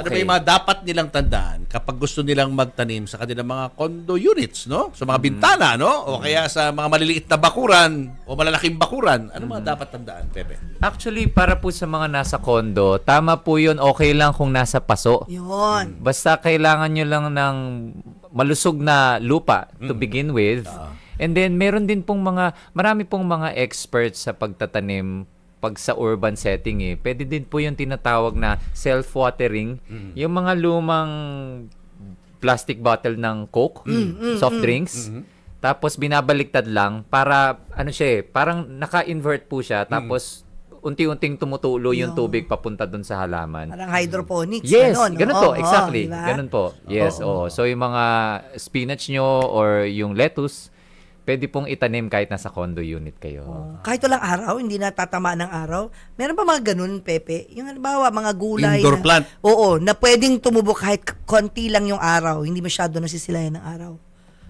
Ano ba yung mga dapat nilang tandaan kapag gusto nilang magtanim sa kanilang mga condo units, no? Sa mga bintana, no? O kaya sa mga maliliit na bakuran o malalaking bakuran. Ano mga dapat tandaan, Pepe? Actually, para po sa mga nasa condo, tama po yun, okay lang kung nasa paso. Yun. Basta kailangan nyo lang ng malusog na lupa to begin with. And then, meron din pong marami pong mga experts sa pagtatanim pag sa urban setting Pwede din po yung tinatawag na self-watering. Yung mga lumang plastic bottle ng Coke, soft drinks. Tapos binabaliktad lang para parang naka-invert po siya tapos unti-unting tumutulo yung tubig papunta dun sa halaman. Parang hydroponics. Yes, ganun po, exactly. diba? Ganun po. Yes, So yung mga spinach nyo or yung lettuce, pwede pong itanim kahit nasa condo unit kayo. Kahit walang araw, hindi natatama ng araw. Meron ba mga ganun, Pepe? Yung halimbawa, mga gulay Indoor plant. Oo, na pwedeng tumubok kahit konti lang yung araw. Hindi masyado nasisilayan ng araw.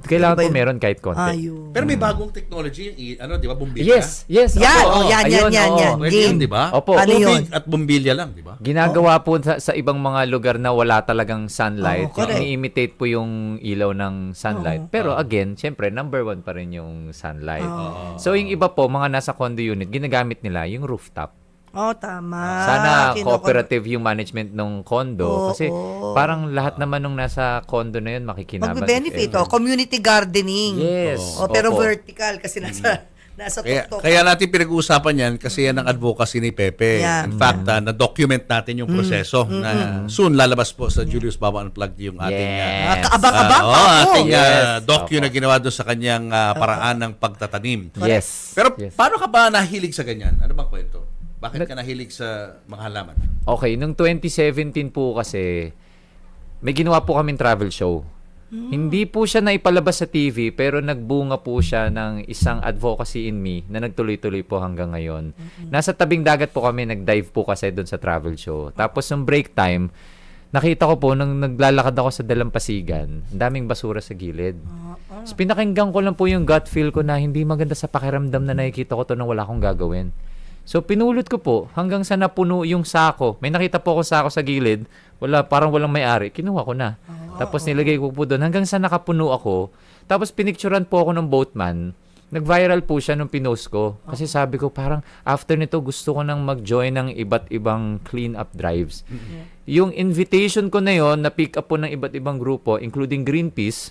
Kailangan Ano ba po yun? meron kahit konti. Ayun. Pero may bagong technology, di ba? Bumbilya? Yes. Yan, Opo. yan. Pwede yun, di ba? Opo. Ano yun? Tubig at bumbilya lang, di ba? Ginagawa po sa ibang mga lugar na wala talagang sunlight. Oo, correct. Ini-imitate po yung ilaw ng sunlight. Pero again, syempre, number one pa rin yung sunlight. So yung iba po, mga nasa condo unit, ginagamit nila yung rooftop. Tama. Sana cooperative yung management ng condo. Kasi oo. parang lahat naman nung nasa condo na yun makikinabang. Mag-benefit, community gardening. Yes. Pero Opo. vertical kasi nasa tuktok. Kaya natin pinag-uusapan yan kasi yan ang advocacy ni Pepe. Yeah. In fact, na-document natin yung proseso na soon lalabas po sa Julius Baba Unplugged yung ating Yes. Kaabang-abang pa ako. ating Yes. docu Opo. na ginawa doon sa kanyang paraan ng pagtatanim. Yes. Pero Yes. paano ka ba nahilig sa ganyan? Ano bang kwento? Bakit ka nahilig sa mga halaman? Okay, nung 2017 po kasi, may ginawa po kaming travel show. Hindi po siya naipalabas sa TV, pero nagbunga po siya ng isang advocacy in me na nagtuloy-tuloy po hanggang ngayon. Nasa tabing dagat po kami, nag-dive po kasi doon sa travel show. Tapos nung break time, nakita ko po, nung naglalakad ako sa Dalampasigan, ang daming basura sa gilid. So, pinakinggan ko lang po yung gut feel ko na hindi maganda sa pakiramdam na nakikita ko to nang wala akong gagawin. So, pinulot ko po hanggang sa napuno yung sako. May nakita po ako sako sa gilid. Parang walang may-ari. Kinuha ko na. Tapos nilagay ko po doon hanggang sa nakapuno ako. Tapos pinicturan po ako ng boatman. Nag-viral po siya nung pinost ko. Kasi sabi ko parang after nito gusto ko nang mag-join ng iba't ibang clean-up drives. Yung invitation ko na yon na-pick up po ng iba't ibang grupo, including Greenpeace.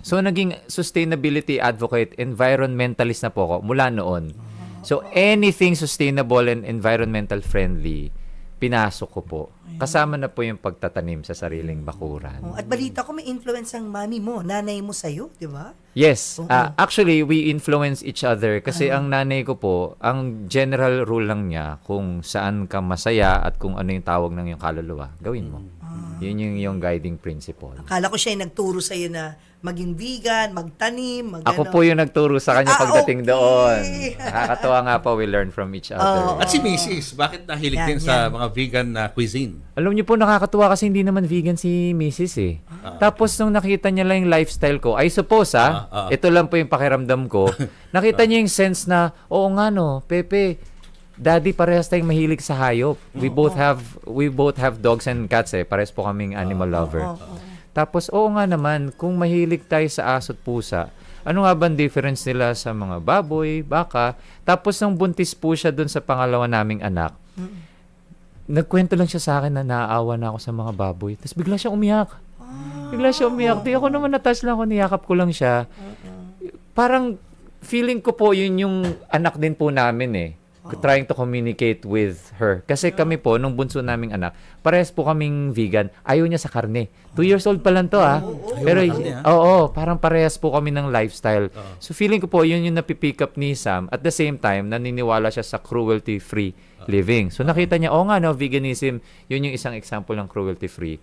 So, naging sustainability advocate, environmentalist na po ako mula noon. So, anything sustainable and environmental friendly, pinasok ko po. Kasama na po yung pagtatanim sa sariling bakuran. At balita ko may influence ang mami mo, nanay mo sa'yo, di ba? Yes. Actually, we influence each other kasi ang nanay ko po, ang general rule lang niya kung saan ka masaya at kung ano yung tawag ng yung kaluluwa, gawin mo. Yun yung guiding principle. Akala ko siya yung nagturo sa'yo na maging vegan, magtanim, Ako po yung nagturo sa kanya pagdating okay. doon. Nakakatawa nga po, we learn from each other. At si Mrs., bakit nahilig Yan, din sa mga vegan na cuisine? Alam niyo po, nakakatuwa kasi hindi naman vegan si Mrs. Tapos nung nakita niya lang yung lifestyle ko, I suppose ito lang po yung pakiramdam ko, nakita niya yung sense na, oo nga no, Pepe, Daddy, parehas tayong mahilig sa hayop. We both have dogs and cats parehas po kaming animal lover. Tapos, oo nga naman, kung mahilig tayo sa aso at pusa, ano nga ba ang difference nila sa mga baboy, baka? Tapos, nung buntis po siya dun sa pangalawa naming anak, nagkwento lang siya sa akin na naaawa na ako sa mga baboy. Tapos, bigla siya umiyak. Di ako naman natas lang ako, niyakap ko lang siya. Parang, feeling ko po, yun yung anak din po namin trying to communicate with her. Kasi kami po, nung bunso naming anak, parehas po kaming vegan. Ayaw niya sa karne. 2 years old pa lang to Pero, parang parehas po kami ng lifestyle. So feeling ko po, yun yung napipick up ni Sam. At the same time, naniniwala siya sa cruelty-free living. So nakita niya, veganism, yun yung isang example ng cruelty-free.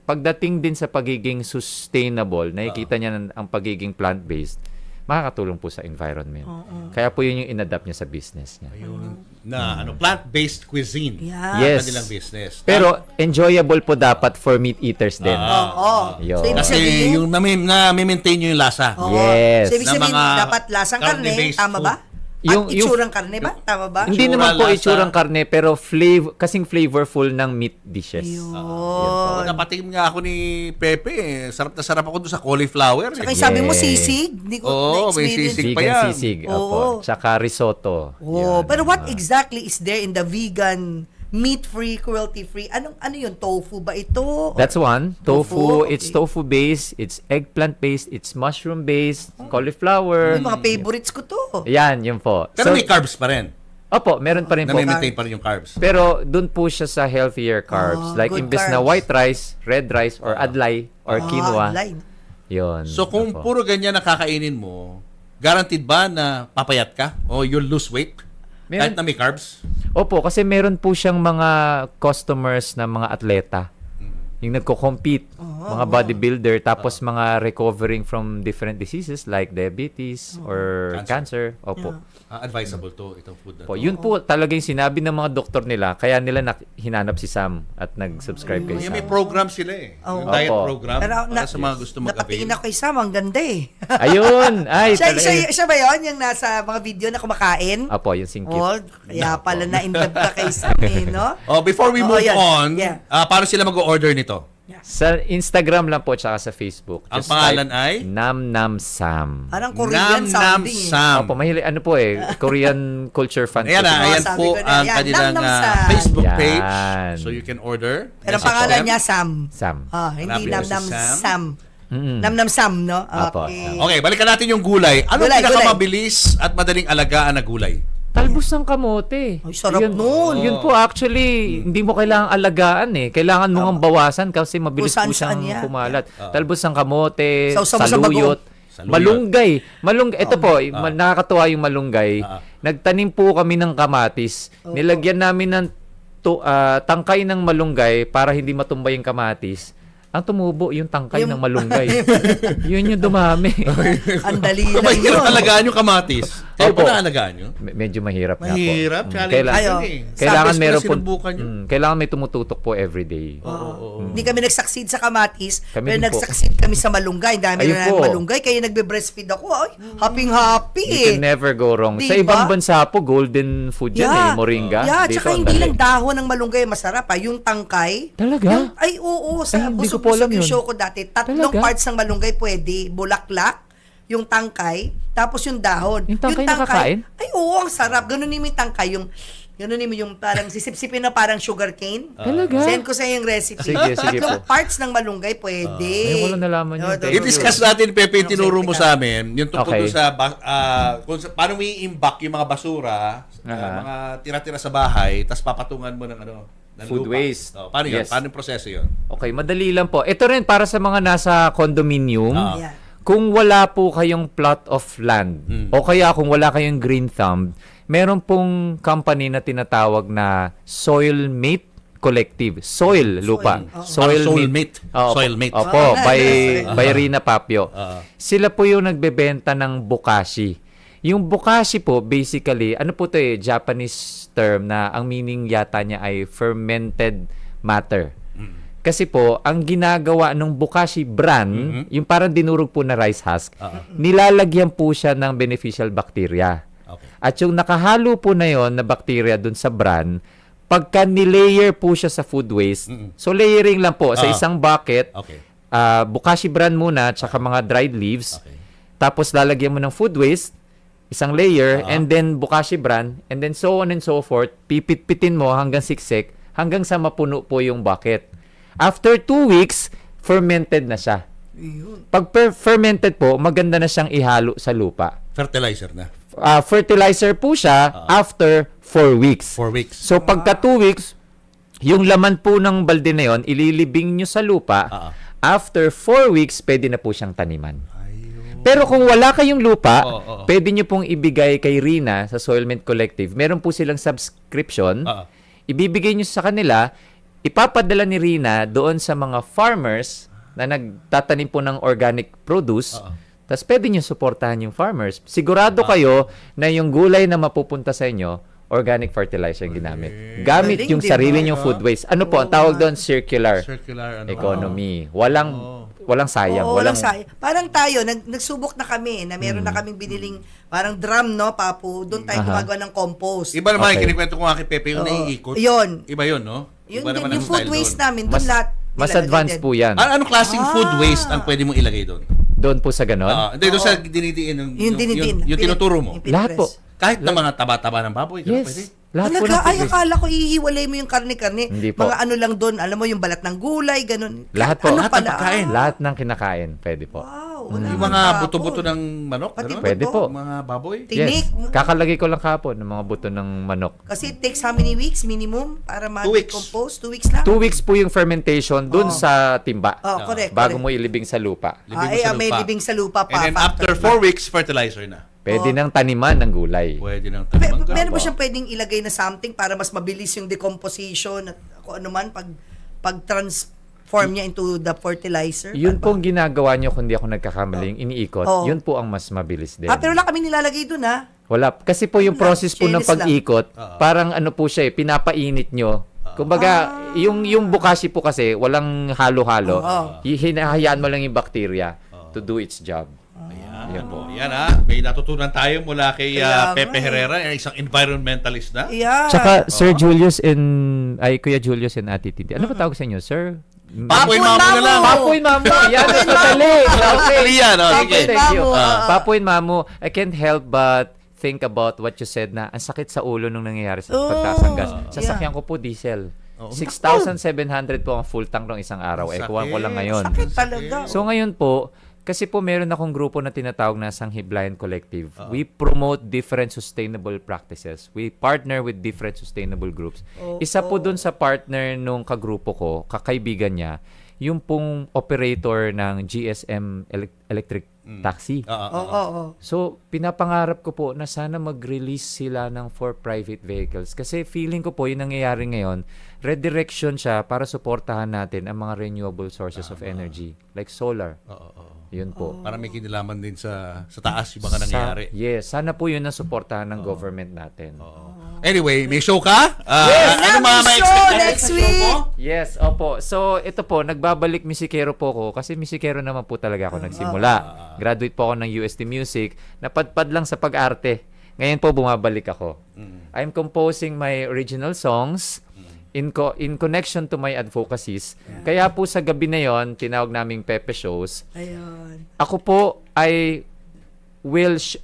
Pagdating din sa pagiging sustainable, nakikita niya ang pagiging plant-based, makakatulong po sa environment. Kaya po yun yung inadapt niya sa business niya. Plant-based cuisine. Yeah. Yes. Kanilang business. Pero enjoyable po dapat for meat eaters din. Yun. So, ibig Kasi sabihin, yung na-maintain nyo yung lasa. Yes. So, ibig Na sabihin, mga dapat lasang karne, karne-based tama food. ba? At itsurang karne ba? Tama ba? Hindi Itsura, naman po lasa. itsurang karne, pero kasing flavorful ng meat dishes. Yun. Napatingin nga ako ni Pepe. Sarap na sarap ako doon sa cauliflower. Saka Eh. yung sabi mo Yeah. sisig. Hindi ko Oo, may na-experience. sisig pa Vegan yan. sisig. Oo. Opo. Tsaka risotto. Oh, pero what exactly is there in the vegan, meat-free, cruelty-free? Ano yun? Tofu ba ito? That's one. Tofu, Tofu, it's okay. tofu-based, it's eggplant-based, it's mushroom-based, cauliflower. Yung mga favorites ko to. Yan, yun po. Pero may carbs pa rin. Opo, meron pa rin Na po. may maintain pa rin yung carbs. Pero dun po siya sa healthier carbs. Like good imbes na carbs. white rice, red rice, or adlay, or quinoa. Line. Yun. So kung Opo. puro ganyan na kakainin mo, guaranteed ba na papayat ka? O you'll lose weight? Kahit Meron- na may carbs? Opo, kasi meron po siyang mga customers na mga atleta. Yung nagko-compete, mga bodybuilder, tapos mga recovering from different diseases like diabetes or cancer. Opo. Advisable to, itong food na Po, to. yun po talaga yung sinabi ng mga doktor nila, kaya nila hinanap si Sam at nag-subscribe kay Yung Sam. may program sila eh. Yung Oo. diet Opo. program. Pero Para sa mga gusto napatingin mag-avail. ako kay Sam, ang ganda eh. Ayun! Ay, talaga. siya ba yun? Yung nasa mga video na kumakain? Apo, yung singkit. Oh, kaya pala na-indab ka kay Sam eh, no? Oh, before we Oo, move yan. on, Yeah. paano sila mag-order nito? Sa Instagram lang po, tsaka sa Facebook. Ang Just pangalan type ay? Nam Nam Sam. Parang Korean sounding eh. Sam. Opo, mahilig, ano po Korean culture fan. Ayan po na, sila. ayan sabi po ko na, ang yan, kanilang Nam Nam Sam. Facebook Yan. page. So you can order. Pero ang Message pangalan them. niya Sam. Sam. Hindi Hanapin Nam mo si Nam Sam. Sam. Mm-mm. Nam Nam Sam, no? Apo, Okay. Okay, balikan natin yung gulay. Ano Gulay, pinakamabilis at madaling alagaan na gulay? Talbos ng kamote. Ay, sarap nun. Yun po actually, hindi mo kailangang alagaan eh. Kailangan mo ngang bawasan kasi mabilis Kung po saan-saan siyang yan. kumalat. Talbos ng kamote, Sausaw mo sa saluyot, Saluyot. malunggay. Ito po, nakakatuwa yung malunggay. Nagtanim po kami ng kamatis. Nilagyan namin ng tangkay ng malunggay para hindi matumba yung kamatis. Ang tumubo yung tangkay ng malunggay. Yun yung dumami. Ang dali lang Mahirap yun. alagaan yung kamatis. Kayo Opo. ba na-alagaan nyo? Medyo mahirap nga po. Mahirap. Mm, Challenge kailangan- yun Ayo. eh. Kailangan Sabes ko meron na sinubukan nyo. kailangan may tumututok po everyday. Hindi kami nag-succeed sa kamatis, Kami pero din po. nag-succeed kami sa malunggay. Dami Ayun na po. malunggay, kaya nagbe-breastfeed ako. Ay, happy-happy You eh. can never go wrong. Sa Diba? ibang bansa po, golden food yan eh, moringa. Yeah, Dito, tsaka ang hindi dali. lang dahon ng malunggay masarap ha. Yung tangkay. Talaga? Ay, oo. Sa Ay, hindi ko po busog-busog alam yung yun. show ko dati. Tatlong Talaga? parts ng malunggay pwede. Bulaklak, yung tangkay, tapos yung dahon. Yung tangkay nakakain? Ay, oo, ang sarap. Ganun yung tangkay. Ganun yung parang sisip-sipin na parang sugar cane. Talaga? Send ko sa yung recipe. Sige, sige Tatlong po. parts ng malunggay pwede. Ngayon ko lang nalaman yun. Oo, Thank you. I-discuss natin, Pepe, yung tinuro mo sa amin, yung tungkol Okay. doon sa, paano mo i-imbak yung mga basura, mga tira-tira sa bahay, tapos papatungan mo ng ng Food lupa. waste. Oh, paano yun? Yes. Paano yung proseso yun? Okay, madali lang po. Ito rin para sa mga nasa condominium. Yeah. Kung wala po kayong plot of land o kaya kung wala kayong green thumb, meron pong company na tinatawag na Soil Mate Collective. Soil, lupa. Parang soulmate. Oo, Soilmate. Opo, Ah, by, nice. by Rina Papio. Sila po yung nagbebenta ng bokashi. Yung bokashi po, basically, ano po to Japanese term na ang meaning yata niya ay fermented matter. Kasi po, ang ginagawa ng bokashi bran, yung parang dinurog po na rice husk, nilalagyan po siya ng beneficial bacteria. Okay. At yung nakahalo po na yon na bacteria dun sa bran, pagka nilayer po siya sa food waste, so layering lang po sa isang bucket, Okay. bokashi bran muna, tsaka mga dried leaves, Okay. tapos lalagyan mo ng food waste, isang layer, and then bokashi bran, and then so on and so forth, pipit-pitin mo hanggang siksik, hanggang sa mapuno po yung bucket. After 2 weeks, fermented na siya. Pag fermented po, maganda na siyang ihalo sa lupa. Fertilizer na. Fertilizer po siya after 4 weeks. 4 weeks. So pagka 2 weeks, yung laman po ng balde na yon, ililibing nyo sa lupa. After 4 weeks, pwede na po siyang taniman. Pero kung wala kayong lupa, pwede nyo pong ibigay kay Rina sa Soilmint Collective. Meron po silang subscription. Ibibigay nyo sa kanila, ipapadala ni Rina doon sa mga farmers na nagtatanim po ng organic produce. Tapos pwede nyo suportahan yung farmers. Sigurado kayo na yung gulay na mapupunta sa inyo, organic fertilizer yung ginamit. Gamit Galing, yung di ba? sarili nyong food waste. Ano po, ang tawag doon, circular Circular economy. Walang walang sayang. Oo, walang, walang sayang. Parang tayo, nagsubok na kami na meron na kaming biniling parang drum, no, Papu? Doon tayo gumagawa ng compost. Iba naman, Okay. kinikwento ko nga kay Pepe yung Oo. naiikot. Yun. Iba yun, no? Yun Iba din, naman ang yung food style waste doon. namin, doon lahat. mas nilalagay advanced din. po yan. Anong klaseng food waste ang pwede mong ilagay doon? Doon po sa ganon. Hindi, doon sa dinidiin. Yung dinidin. Yung tinuturo mo. Yung Lahat po. pinipress. Kahit na mga taba-taba ng baboy, ganun pwede. Yes. Lahat po ng Talaga, food ay, waste. akala ko ihiwalay mo yung karne-karne. Hindi po. Mga ano lang doon, alam mo, yung balat ng gulay, ganun. Lahat po. Ano Lahat ng pala? pagkain. Lahat ng kinakain, pwede po. Wow, wala Yung akong mga tapon. buto-buto ng manok, Pati ganun? Pwede po. Mga baboy. Tinik. Yes. Kakalagay ko lang kahapon ng mga buto ng manok. Kasi it takes how many weeks minimum para 2 weeks. ma-decompose? 2 weeks lang? 2 weeks po yung fermentation dun sa timba. Oh, correct. Bago correct. mo ilibing sa lupa. Libing mo Ay, sa may lupa. libing sa lupa pa. And then factor. after 4 weeks, fertilizer na. Pwede nang taniman ng gulay. Pwede nang Meron tanong. ba siyang pwedeng ilagay na something para mas mabilis yung decomposition at kung ano man pag-transform niya into the fertilizer? Yun Ano ba? pong ginagawa nyo kung di ako nagkakamaling iniikot. Oo. Yun po ang mas mabilis din. Pero wala kami nilalagay dun, ha? Wala. Kasi po yung Wala. process po ng Chinis lang. pag-ikot, parang ano po siya pinapainit nyo. Kumbaga, yung bukashi po kasi, walang halo-halo. Hinahayaan mo lang yung bacteria to do its job. Yan po. Yan may natutunan tayo mula kay Kaya Pepe nga, Herrera, isang environmentalist na. Yeah. Tsaka, Sir Julius Kuya Julius and Ate Titi. Ano ba tawag sa inyo, Sir? Papoy Mamo na lang. Papoy Mamo. Yan, mas madali. Madali yan, oh, Papoy sige. Thank you. Mamo. Papoy Mamo, I can't help but think about what you said na ang sakit sa ulo nung nangyayari sa pagtaas ng gas. Sasakyan ko po diesel. 6,700 po ang full tank ng isang araw. Sakit. Kuha ko lang ngayon. Sakit talaga. So ngayon po, kasi po meron akong grupo na tinatawag na Sanghiblayan Collective. We promote different sustainable practices. We partner with different sustainable groups. Isa po dun sa partner nung kagrupo ko, kakaibigan niya, yung pong operator ng GSM electric taxi. Oo. So, pinapangarap ko po na sana mag-release sila ng for private vehicles. Kasi feeling ko po yung nangyayari ngayon, redirection siya para suportahan natin ang mga renewable sources of energy. Like solar. Yun po. Para may kinilaman din sa taas yung mga nangyayari. Yes, sana po yun ang suportahan ng government natin. Anyway, may show ka? Yes, ano mga may may show expect next sa show week. mo? Yes, opo. So, ito po, nagbabalik musikero po ko kasi musikero naman po talaga ako nagsimula. Graduate po ako ng UST Music. Napadpad lang sa pag-arte. Ngayon po, bumabalik ako. I'm composing my original songs in connection to my advocacies. Kaya po sa gabi na yon, tinawag naming Pepe Shows. Ayun. Ako po ay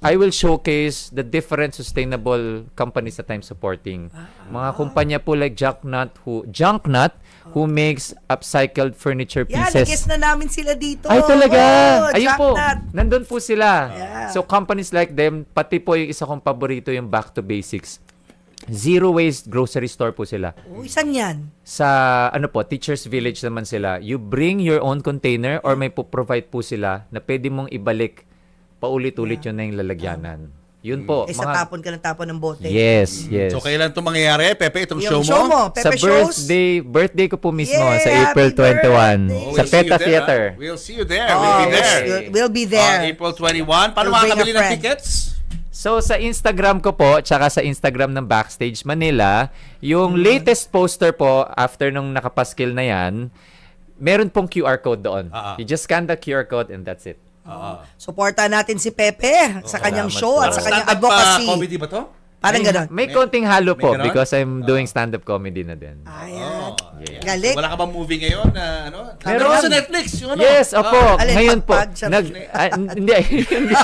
I will showcase the different sustainable companies that I'm supporting. Mga kumpanya po like Junknut who makes upcycled furniture Yan, pieces. nag-guess na namin sila dito. Ay talaga. Oh, Ayun po. Jacknut. Nandun po sila. Yeah. So companies like them, pati po yung isa kong paborito yung Back to Basics. Zero waste grocery store po sila. Saan yan? Sa Teachers Village naman sila. You bring your own container or may provide po sila na pwede mong ibalik paulit-ulit yun na yung lalagyanan. Yun po. Sa tapon ka ng tapon ng bote. Yes, yes. So, kailan ito mangyayari, Pepe, itong Yung show mo? Sa Pepe Shows. birthday ko po mismo Yeah, sa April happy birthday. 21 sa We'll see you Peta there, Theater. We'll see you there. Oh, We'll be there. We'll be there. April 21. Paano We'll bring makakabili a ng friend. tickets? So sa Instagram ko po, tsaka sa Instagram ng Backstage Manila, yung latest poster po after nung nakapaskil na yan, meron pong QR code doon. You just scan the QR code and that's it. Suportahan natin si Pepe sa kanyang Salamat show po. at sa kanyang Stand-up advocacy. comedy ba to? Parang gano'n. May konting halo po may ganon? because I'm doing stand-up comedy na din. Ayan. Yeah. Galing. Wala ka bang movie ngayon na ano? Meron. Meron sa Netflix. Yung ano? Yes, opo. Alin, Ngayon po. pagpag sa- Hindi.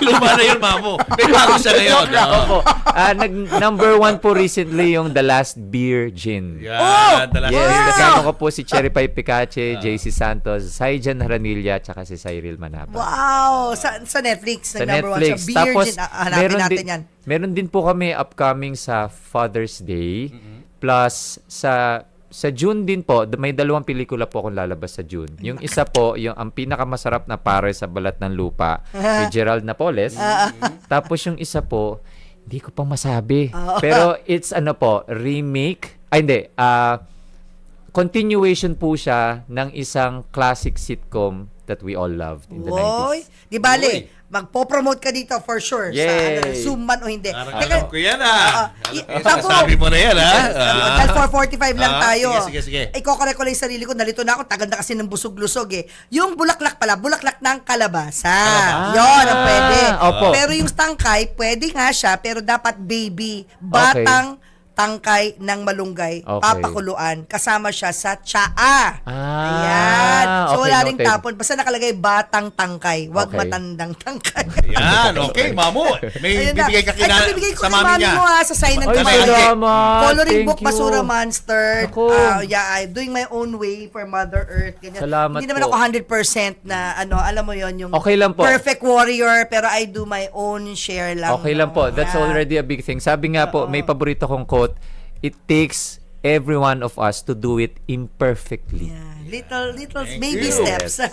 Luma na yun, Mamo. May bago siya ngayon. Joke lang, opo. Number 1 po recently yung The Last Beer Gin. Yan. Dalas Yes, yun. kasama ko po si Cherry Pie Picache, JC Santos, Saijan Haranilla, tsaka si Cyril Manapa. Wow! Sa Netflix, Sa number Netflix. 1. Sa Beer Tapos, Gin. Hanapin natin yan. Meron din po kami upcoming sa Father's Day. Plus, sa June din po, may 2 pelikula po akong lalabas sa June. Yung isa po, yung ang pinakamasarap na pare sa balat ng lupa, ni Gerald Napoles. Tapos yung isa po, hindi ko pa masabi. Pero it's remake. Ay, hindi. continuation po siya ng isang classic sitcom that we all loved in the 90s. Di bale, magpo-promote ka dito for sure. Yay! Sa Zoom man o hindi. Parang alam ko yan ah. Tabo. Sabi mo na yan ah. Dahil 4:45 lang tayo. Sige. Iko-correct ko lang yung sarili ko. Nalito na ako. Taganda kasi ng busog-lusog eh. Yung bulaklak pala, bulaklak ng kalabasa. Yun, ang pwede. Opo. Pero yung tangkay, pwede nga siya, pero dapat baby. Batang tangkay ng malunggay, Okay. papakuluan, kasama siya sa tsaa. Ayan. So, okay, wala ring noted. tapon. Basta nakalagay batang tangkay, wag Okay. matandang tangkay. Yan, okay, Mamo. May Ayun na. bibigay ka Ay, bibigay ko sa kay mami niya. mo sa sign ng Ay, Kamay. salamat. Coloring Thank book, you. Basura Monster. Ako. I'm doing my own way for Mother Earth. Ganyan. Salamat Hindi naman po. ako 100% na, alam mo yon yung Okay lang po. perfect warrior, pero I do my own share lang. Okay lang po. That's Yeah. already a big thing. Sabi nga po, may paborito kong quote, it takes every one of us to do it imperfectly. Yeah. Little Thank baby you. steps. Yes.